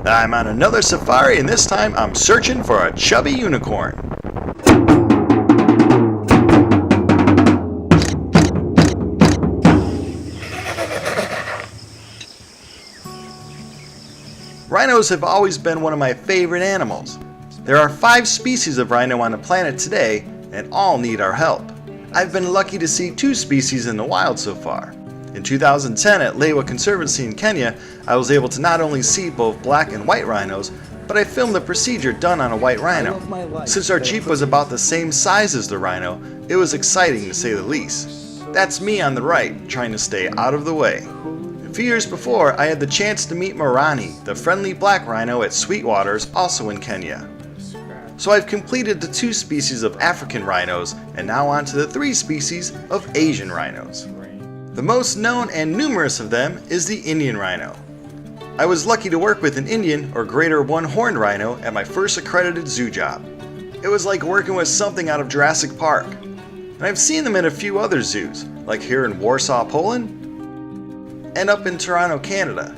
I'm on another safari, and this time I'm searching for a chubby unicorn. Rhinos have always been one of my favorite animals. There are 5 species of rhino on the planet today, and all need our help. I've been lucky to see 2 species in the wild so far. In 2010 at LEWA Conservancy in Kenya, I was able to not only see both black and white rhinos, but I filmed the procedure done on a white rhino. Since our jeep was about the same size as the rhino, it was exciting to say the least. That's me on the right, trying to stay out of the way. A few years before, I had the chance to meet Morani, the friendly black rhino at Sweetwaters, also in Kenya. So I've completed the 2 species of African rhinos, and now on to the 3 species of Asian rhinos. The most known and numerous of them is the Indian rhino. I was lucky to work with an Indian or Greater One-Horned Rhino at my first accredited zoo job. It was like working with something out of Jurassic Park. And I've seen them in a few other zoos, like here in Warsaw, Poland, and up in Toronto, Canada.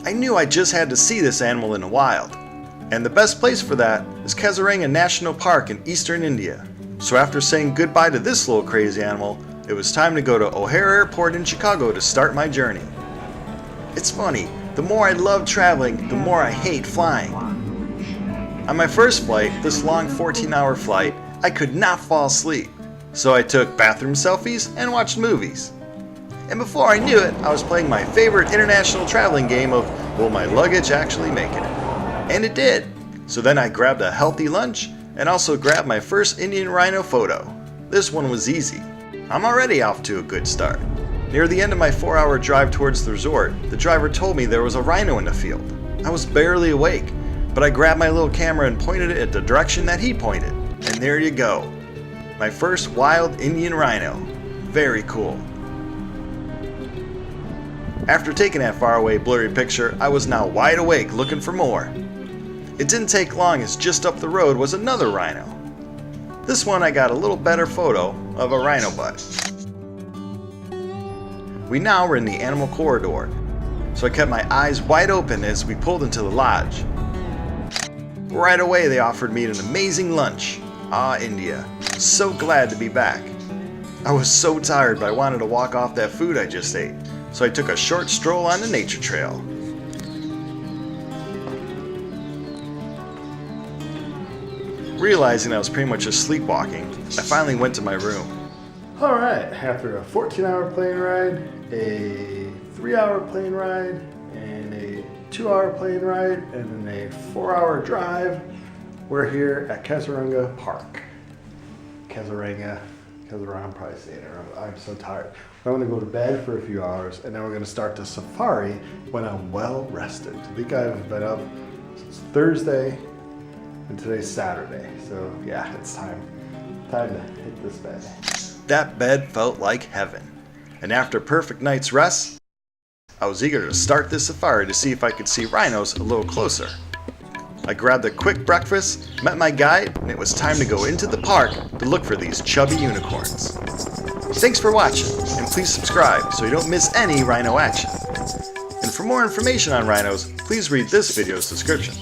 I knew I just had to see this animal in the wild. And the best place for that is Kaziranga National Park in eastern India. So after saying goodbye to this little crazy animal, it was time to go to O'Hare Airport in Chicago to start my journey. It's funny, the more I love traveling, the more I hate flying. On my first flight, this long 14-hour flight, I could not fall asleep. So I took bathroom selfies and watched movies. And before I knew it, I was playing my favorite international traveling game of, will my luggage actually make it? And it did. So then I grabbed a healthy lunch and also grabbed my first Indian rhino photo. This one was easy. I'm already off to a good start. Near the end of my 4-hour drive towards the resort, the driver told me there was a rhino in the field. I was barely awake, but I grabbed my little camera and pointed it at the direction that he pointed. And there you go. My first wild Indian rhino. Very cool. After taking that faraway blurry picture, I was now wide awake looking for more. It didn't take long as just up the road was another rhino. This one I got a little better photo of a rhino butt. We now were in the animal corridor, so I kept my eyes wide open as we pulled into the lodge. Right away they offered me an amazing lunch. Ah, India. So glad to be back. I was so tired but I wanted to walk off that food I just ate, so I took a short stroll on the nature trail. Realizing I was pretty much just sleepwalking, I finally went to my room. Alright, after a 14-hour plane ride, a 3-hour plane ride, and a 2-hour plane ride, and then a 4-hour drive, we're here at Kaziranga Park. Kaziranga, I'm probably saying it wrong. I'm so tired. I'm going to go to bed for a few hours, and then we're going to start the safari when I'm well rested. I think I've been up since Thursday, and today's Saturday, so yeah, it's time to hit this bed. That bed felt like heaven, and after a perfect night's rest, I was eager to start this safari to see if I could see rhinos a little closer. I grabbed a quick breakfast, met my guide, and it was time to go into the park to look for these chubby unicorns. Thanks for watching, and please subscribe so you don't miss any rhino action. And for more information on rhinos, please read this video's description.